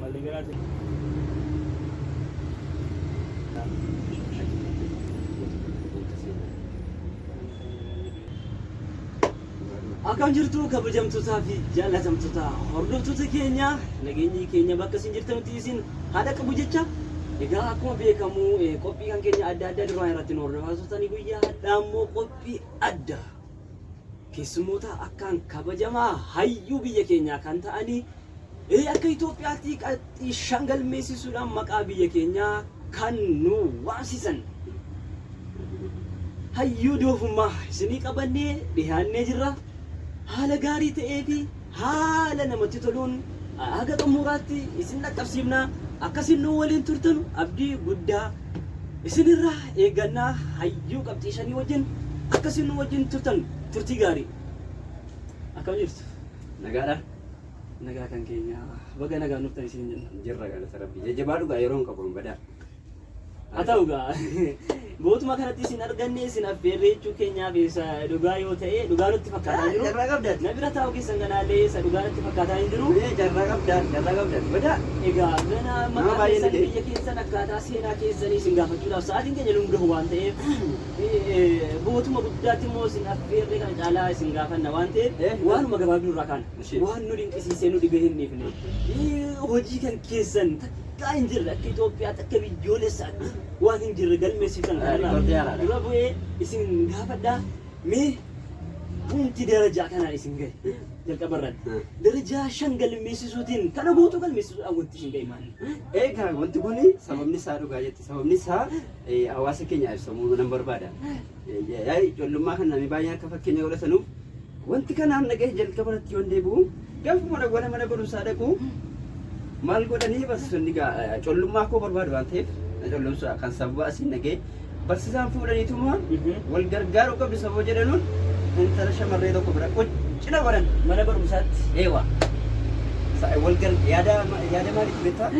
Maligrati. Akkam jirtu kabajamtootaa fi jaallatamtoota hordoftoota keenya nageenyi keenya bakka isin jirtanitti isin haadha qabu jecha egaa akkuma beekamu qophii kan keenya adda addaa duraan irratti hordoftootni guyyaa addaa immoo qophii addaa keessummoota akkaan kabajamaa hayyuu biyya keenyaa kan ta'anii akka Itoophiyaatti qaxxii shangalmeessisuudhaan maqaa biyya keenyaa kan nu waamsisan hayyuu doofummaa isinii qabannee dhiyaannee jirra. Haala gaarii ta'ee fi haala namatti toluun haga xumuraatti isin dhaqqabsiifna akkasiin nu waliin turtan abdii guddaa isinirraa eeggannaa hayyuu qabxii shanii wajjin akkasiin nu wajjin turtan turtii gaarii. Akkam jirtu? Nagaadha. Nagaa kan keenya baga nagaa nuftan isin jenna. Jirra galata rabbii. Jajjabaa dhugaa yeroon qabuun badaa. Haa ta'u gaa bootuma kanatti isin arganne isin affeerree jechuu keenyaaf isa dhugaa yoo ta'e dhugaa nutti fakkaataa jiru. Jarraa qabdan. Na bira taa'u keessan kanaallee isa dhugaa nutti fakkaataa hin jiru. Jarraa qabdan. Badaa. Egaa mana maqaa keessan biyya keessan akkaataa seenaa keessanii isin gaafachuudhaaf sa'aatiin keenya nu gahu waan ta'eef bootuma guddaatti immoo isin affeerree kana caalaa isin gaafanna waan ta'eef waanuma gabaabduu irraa kaana. Waan nu dinqisiisee nu dhibee hin dhiifne hojii kan keessan takkaa hin jirre akka Itoophiyaatti akka biyyoolessaatti waan hin jirre galmeessitan kanarraa dura bu'ee isin gaafadhaa mee wanti darajaa kanaan isin gahe jalqabarratti darajaa shan galmeessisuutiin kana guutuu galmeessisuudhaan wanti isin gahe maali? Egaa wanti kun sababni isaa dhugaa jetti sababni isaa hawaasa keenya ibsamuu nan barbaada. Ijoollummaa kan namni baay'een akka fakkeenya godhatanuuf wanti kanaan nagahee jalqabarratti yoo deebi'u gaafuma mana barumsaa dhaqu maal godhanii barsiisonni ijoollummaa koo barbaadu waan ta'eef ijoollumsaa kan sababa asiin nagahee barsiisaan fuudhaniituma wal gargaaruu qabdu sababa jedhanuun intala shamarree tokko bira qoccina godhan Mana barumsaatti. eewa yaada maaliif beektaa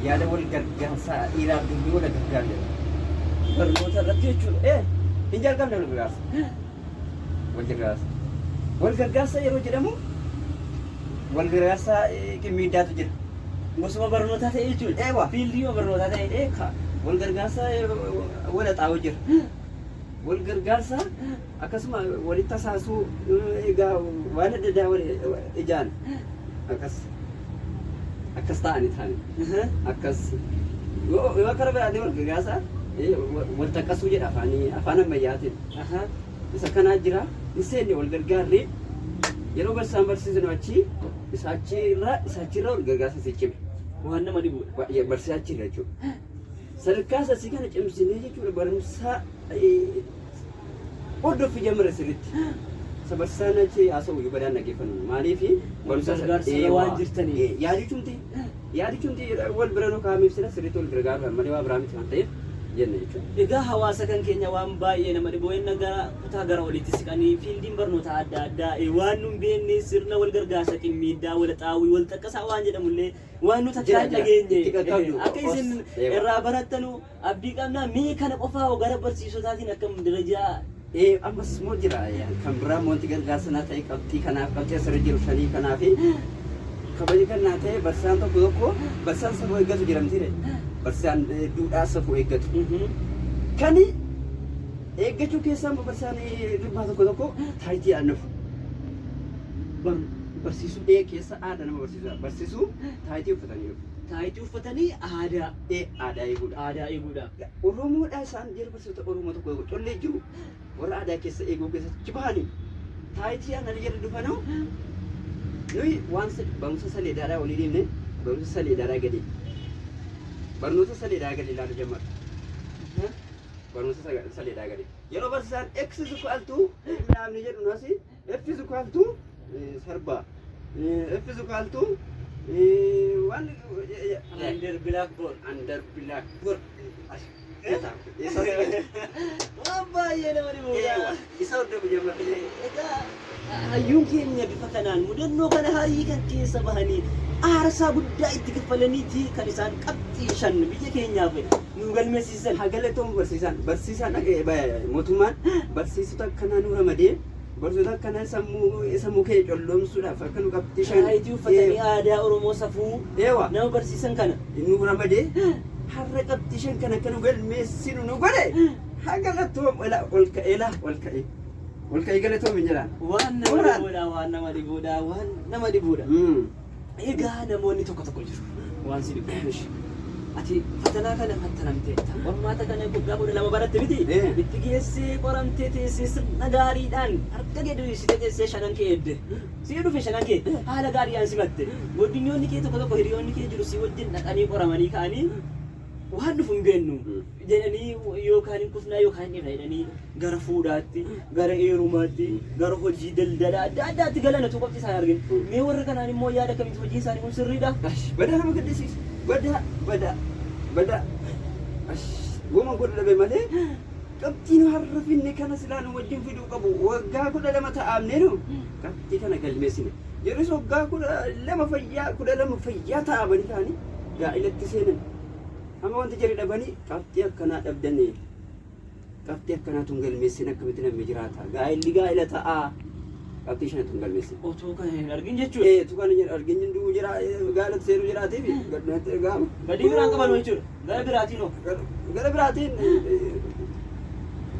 yaada wal gargaarsaa dhiiraaf dubbii wal gargaarudha. Barnoota irratti jechuudha. Hin jalqabne wal gargaarsa. Wal gargaarsa yeroo jedhamu wal gargaarsa miidhaatu jira. Gosuma barnootaa ta'e jechuudha. Eewa. Fiildii barnootaa ta'e. Wal gargaarsa wal xaa'oo jira. Wal gargaarsa akkasuma walitti tasaasuu egaa waan adda addaa ijaan akkas ta'anii akkas yoo karaa biraatiin wal gargaarsa wal taqqasuu jedha afaan ammayyaatiin. Isa kanaa jira inni wal gargaarree yeroo barsiisaan barsiisnu achi isaachirraa wal gargaarsa si cime Waan nama dhibuudha. barsiisaa achirra jechuudha. Sadarkaa asii kana cimsinee jechuudha barumsaa hordofii jammarre sirriitti. Barsiisaan achi haasa'u yoo badaan dhaggeeffannu maaliif barumsa gargaarsa waan jirtaniif. yaadichumti wal bira nu kaa'ameef sirriitti wal gargaaru malee waa biraa miti waan ta'eef jenna jechuudha. Egaa hawaasa kan keenya waan baay'ee nama dhibu inni gara kutaa gara walitti siqanii fiildiin barnoota adda addaa waan nu beekne sirna wal gargaarsa qimmiiddaa wal xaawii wal taqqasaa waan jedhamullee waan nu tattaalee dhageenye akka isin irraa barattanu abdii qabna mee kana qofaa gara barsiisotaatiin akkam darajaa ammas moo jira kan biraa wanti gargaarsa naa ta'e qabxii kanaaf qabxii asirra jiru shanii kanaaf kabaja kan naa ta'e barsiisaan tokko barsiisaan safuu eeggatu jedhamtire barsiisaan duudhaa safuu eeggatu. Kan eeggachuu keessaa barsiisaan dhibbaa tokko taayitii aannuuf barsiisuu keessa aadaa nama barsiisuu taayitii uffatanii taayitii uffatanii aadaa eeguudha. Aadaa eeguudha. Oromoodhaa isaan jira barsiisota Oromoo tokko collee jiru warra aadaa keessa eeguu keessatti bahanii taayitii aannan jedhu dhufanuu nuyi waan barumsa saleedaadhaa olii deemne barumsa saleedaadhaa gadi barnoota saleedaa gadi ilaalu jammata. Barumsa saleedaa gadi yeroo barsiisaan eksisu kwaaltuu naamni jedhu nasi effisu kwaaltuu sarbaa effisu kwaaltuu waan Under blackboard. Waan baay'ee nama dhibuudha. Isa hordofu jammata. Egaa hayyuun keenya bifa kanaan mudannoo kana harii kan keessa bahanii aarsaa guddaa itti kaffalaniiti kan isaan qabxii shan biyya keenyaaf nu galmeessisan. Hagalatoon barsiisaan mootummaan barsiisota akkanaa nu ramadee barsiisota akkana sammuu kee colloomsuudhaaf akka nu qabxii shan Shaayitii uffatanii aadaa Oromoo safuu eewa nama barsiisan kana. nu ramadee har'a qabxii shan kana akka nu galmeessinu nu godhe haa galatoom ol ka'ee galatoom hin jedhaan. Waan nama dhibuudha, waan nama dhibuudha, waan nama dhibuudha. Egaa namoonni tokko tokko jiru. Waan si dhibu. Ati fatanaa kana fattanamtee qormaata kana guddaa godhe lama baratte miti. Itti geessee qoramtee teessee sirna gaariidhaan harka gadi dhiisitee teessee shanan kee edde. Si dhufe shanan kee haala gaariidhaan simatte. Godinyoonni kee tokko tokko hiriyoonni kee jiru si wajjin dhaqanii qoramanii ka'anii waan dhufu hin beeknu jedhanii yookaan hin kufnaa yookaan hin dhibna jedhanii gara fuudhaatti, gara heerumaatti, gara hojii daldalaa adda addaatti galanatu qofti isaan arginu. Mee warra kanaan immoo yaada kamitti hojii isaanii kun sirriidha? Badaa nama gaddisiisa. Badaa. Goma godha dhabe malee qabxiin har'a finne kana silaa nu wajjin fiduu qabu. Waggaa 12 ta'amnee nu qabxii kana galmeessine. Yeroo waggaa 12 fayyaa ta'amanii ta'anii gaa'ilatti seenan. Amma wanti jedhi dhabanii qabxii akkanaa dhabdanii qabxii akkanaatu hin galmeessine akkamitti namni jiraata. Gaa'illi gaa'ila ta'aa. Qabxii shanatu hin galmeessine. Otoo kana hin argin jechuudha. Tu kana hin argin jiru jira gaalatti seenuu jiraatiif gadnatti gaama. Badii biraan qaban jechuudha. Gara biraatiin hoo? Gara biraatiin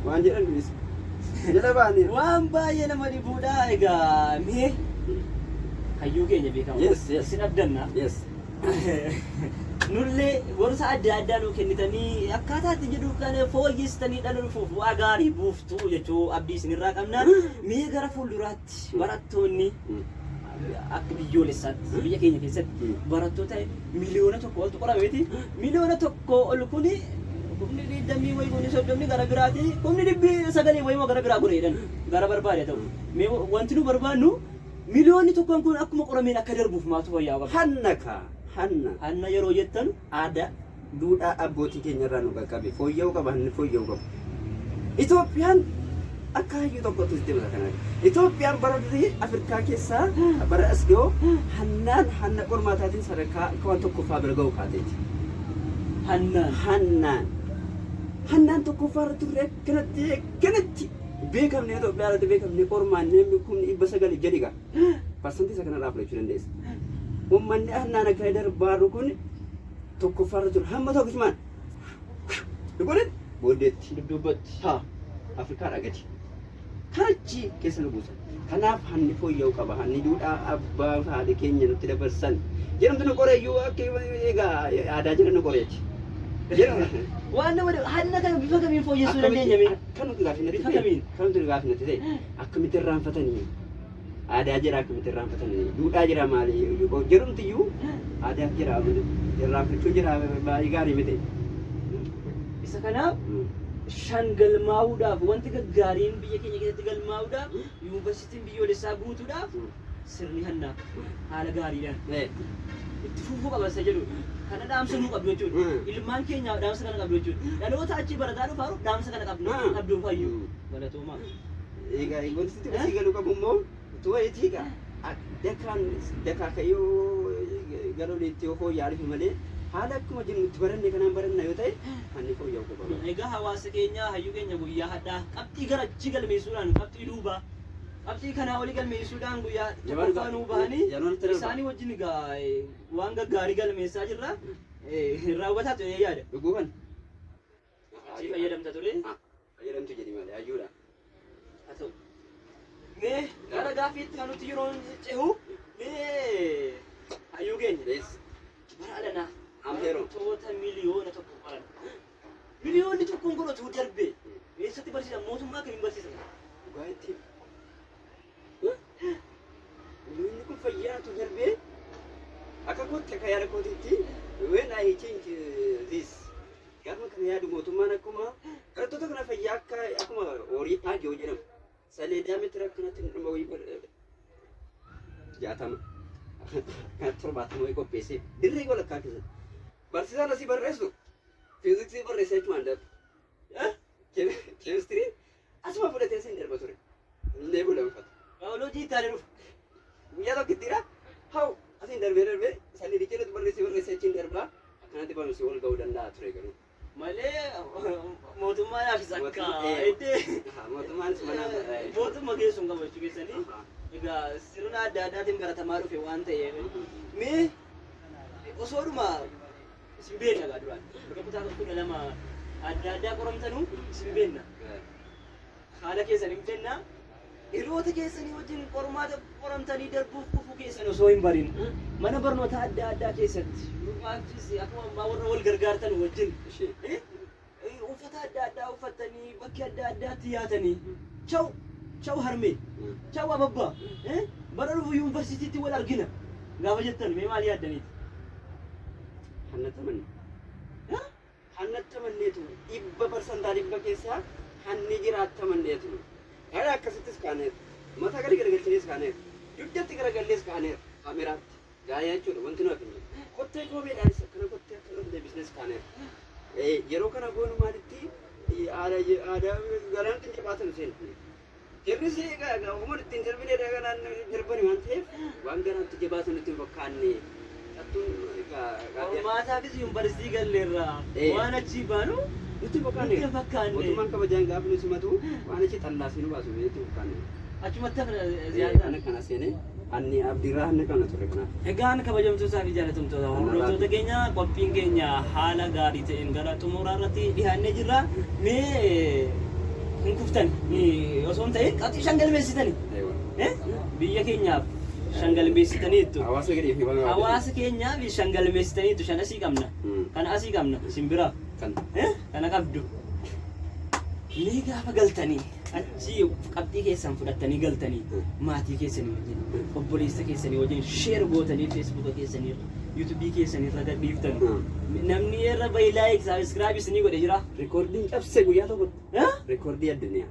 waan jedhan dunis jala baanii. Waan baay'ee nama dhibuudha. Egaa mee hayyuu keenya beekamu. Yes. Sin abdanna. Yes. Nullee gorsa adda addaa nu kennitanii akkaataa itti jedhu kana fooyyessitanii dhala dhufuuf waa gaarii buuftuu jechuu abdii isinirraa qabna. Mee gara fuulduraatti barattoonni akka biyyoolessaatti biyya keenya keessatti barattoota miliyoona tokko oltu qorame miti. Miliyoona tokko ol kuni kumni 20 wayi kuni 30 gara biraati kumni 900 wayi gara biraa godheedhan gara barbaade ta'u. Mee wanti nu barbaannu miliyoonni tokkoon kun akkuma qorameen akka darbuuf maatu wayyaa qaba. Hanna yeroo jettan aadaa duudhaa abbootii keenya irraa nu qaqqabe fooyya'uu qaba hanni fooyya'uu qaba. Itoophiyaan akka hayyuu tokkotti itti bita kanaa. Itoophiyaan bara durii Afrikaa keessaa bara as ga'oo hanna qormaataatiin sadarkaa akka waan tokkoffaa bira ga'u kaateeti. Hannaan tokkoffaa irra turre akkanatti beekamne Itoophiyaa irratti beekamne qormaannee kun 900 jedhiga. Parsantii isa kanarraa fudhachuu dandeessa. Uummanni hannaan akka darbaaru kun tokkoffaa irra jiru hamma tokkichumaan dhugunin booddeetti dudduubatti Afrikaadhaa gadi karachi keessa nu buusan. Kanaaf hanni fooyya'uu qaba. Hanni duudhaa abbaa haadha keenya nutti dabarsan jedhamtu nu qoreeyyuu akka egaa aadaa jedhan nu qoreechi. Waan nama hanna kana bifa kamiin fooyyessuu dandeenya? Kan nuti gaafinatti ta'e akkamitti irraanfatanii aadaa jira akkamitti irraanfatanii duudhaa jira maali jedhumtiyyuu aadaa jira irraanfachuu jira baay'ee gaarii miti. Isa kanaaf shan galmaa'uudhaaf wanti gaggaariin biyya keenya keessatti galmaa'uudhaaf yuunivarsiitiin biyyoolessaa guutuudhaaf sirni hannaa haala gaariidhaan itti fufuu qabansa jedhu kana dhaamsa nuu qabdu jechuudha. Ilmaan keenya dhaamsa kana qabdu jechuudha. Dhaloota achi barataa dhufaaru dhaamsa kana qabdu fayyuu galatoomaa. Egaa yuunivarsiitiin asii galuu qabu immoo tuwaitiga dakaa kayyoo gara oliitti yoo fooyya'aariif malee haala akkuma jirutti baranne kanaan baranna yoo ta'e hanni fooyya'uu qaba. Egaa hawaasa keenya hayyuu keenya guyyaa hadhaa qabxii gara achi galmeessuudhaan qabxii duubaa qabxii kanaa olii galmeessuudhaan guyyaa tokkoffaa nuu bahanii isaanii wajjin egaa waan gaggaarii galmeessaa jirra raawwataa ture yaada. Dhuguman. Si fayyadamta ture? Fayyadamtu jedhi malee hayyuudha. Haa ta'u. Mee gara gaaffiitti kan nuti yeroo cehu mee hayyuu keenya bara alanaa barattoota miliyoona tokko baran miliyoonni tokkoon godhatu darbe eessatti barsiisan mootummaa kamiin barsiisan? Dhugaatti miliyoonni kun fayyaatu darbee akka kootti akka yaada kootiitti when I change this gaafa kana yaadu mootummaan akkuma barattoota kana fayyaa akkuma horii dhaagee jedhamu. Saleedaa meetira akkanatti dhuma wayii jaatama kan 70 wayii qopheessee dirree walakkaa keessatti barsiisaan asii barreessu fiiziksii barreessaa jechuun adda keemistirii asuma fudhatee siin darba ture illee bulanfata. Baayoloojii itti adeemuuf guyyaa tokkittiidha hau asiin darbee sanii dhiicheetu barreessee jechuun darbaa akkanatti barumsi wal ga'uu danda'a ture garuu malee mootummaadhaafis akka mootummaanis mana mootummaa keessuun qabachuu keessanii egaa sirna adda addaatiin baratamaa dhufe waan ta'eef mee osoodhuma isin beekna egaa duraan bakka kutaa 12 adda addaa qoramtanuu isin beekna haala keessan hin beekna hiriyoota keessanii wajjin qormaata qoramtanii darbuuf kufuu keessan osoo hin barin mana barnoota adda addaa keessatti dhufaafis akkuma ammaa warra wal gargaartan wajjin uffata adda addaa uffatanii bakki adda addaatti yaatanii chaw harmee chaw ababbaa bara dhufu yuunivarsiitiitti wal argina gaafa jettan mee maal yaaddaniiti? hannattamanneetu 100% keessaa hanni jiraattamanneetu haala akkasittis kaaneetu mataa gadi garagalchinees kaaneetu dugdatti garagallees kaaneetu kaameraatti gaayaa jechuudha wanti nu arginu kottee koomeedhaanis akkana kottee akkana deebisnees kaaneetu yeroo kana goonu maalitti aadaa galaan xincee baatan seenu hirrisi egaa umar ittiin darbinee daganaan darbani waan ta'eef waan garaatti jabaatan ittiin fakkaanne qormaataafis yuunivarsiitii galleerraa waan achii baanu nutti fakkaanne mootummaan kabajaan gaafa nu simatu waan achi xallaasii nu baasu nutti fakkaanne achumatti ziyaadaan kana seenee anni abdiirraa hanna kana ture kana egaan kabajamtootaa fi jaalatamtoota hordoftoota keenya qophiin keenya haala gaarii ta'een gara xumuraa irratti dhiyaannee jirra mee hin kuftan osoo hin ta'in qabxii shangalmeessitanii biyya keenyaaf shangalmeessitaniittu hawaasa keenyaaf shangalmeessitaniittu shan asii qabna kana asii qabna simbiraaf kana qabdu mee gaafa galtanii achi qabxii keessan fudhattanii galtanii maatii keessanii wajjin obboleessa keessanii wajjin sheer gootanii feesbuuka keessanii yuutuubii keessanii irra gadhiiftan namni irra bayi laayik saabskraayib isinii godhe jira rikoordiin cabse guyyaa tokko rikoordii addunyaa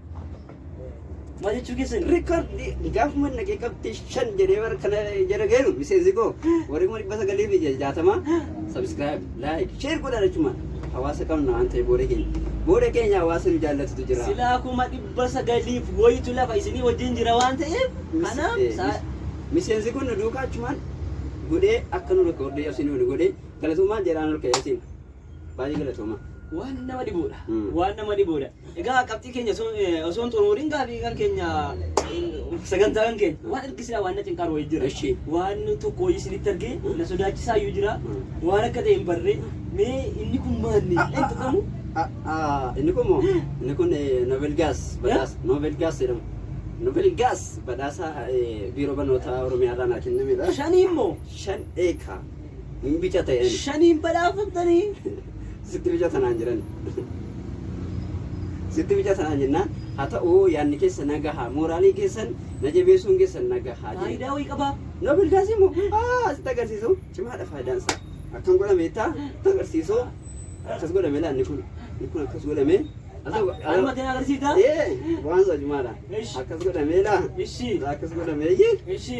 maal jechuu keessan rikoordii gaafuma naqee qabxii 5 jedhee bara kana jara geenu miseensi koo warri 960 saabskraayib laayik sheer godhaa jechuudha hawaasa qabna waan ta'e boode keenya hawaasa nu jaallatutu jira silaa kuma 900 wayitu lafa isinii wajjin jira waan ta'eef kanaaf miseensi kun nu duukaa achumaan godhee akka nu rikoordii isinii nu godhee galatoomaan jedhaan ol ka'eetiin baay'ee galatoomaa waan nama dhiboodha egaa qabxii keenya osoo hin xumuriin gaafii kan keenya sagantaa kan keenya waan ergisaa waan na cinqaar wayii jira waan tokko wayii isinitti argee na sodaachisaa iyyuu jira waan akka ta'e hin barree mee inni kun maanni hin tuqamu inni kun Nobel Gas jedhamu Nobel Gas badhaasa biiroo barnoota Oromiyaa irraa naa kennamedha. Shanii immoo 5 eeka hin bicha ta'e shaniin badhaafamtanii sitti bicha tanaan jiran sitti bicha tanaan jennaan haa ta'uu yaadni keessa nagahaa mooraalii keessan na jabeessuun keessan nagahaa faayidaa wayii qabaa Nobel Gas immoo sitti agarsiisu cimaadha faayidaan isaa akkan godhame agarsiisu akkas godhame laa inni kun akkas godhame alma kana agarsiisa waan sojumaadha akkas godhame laa akkas godhame ishi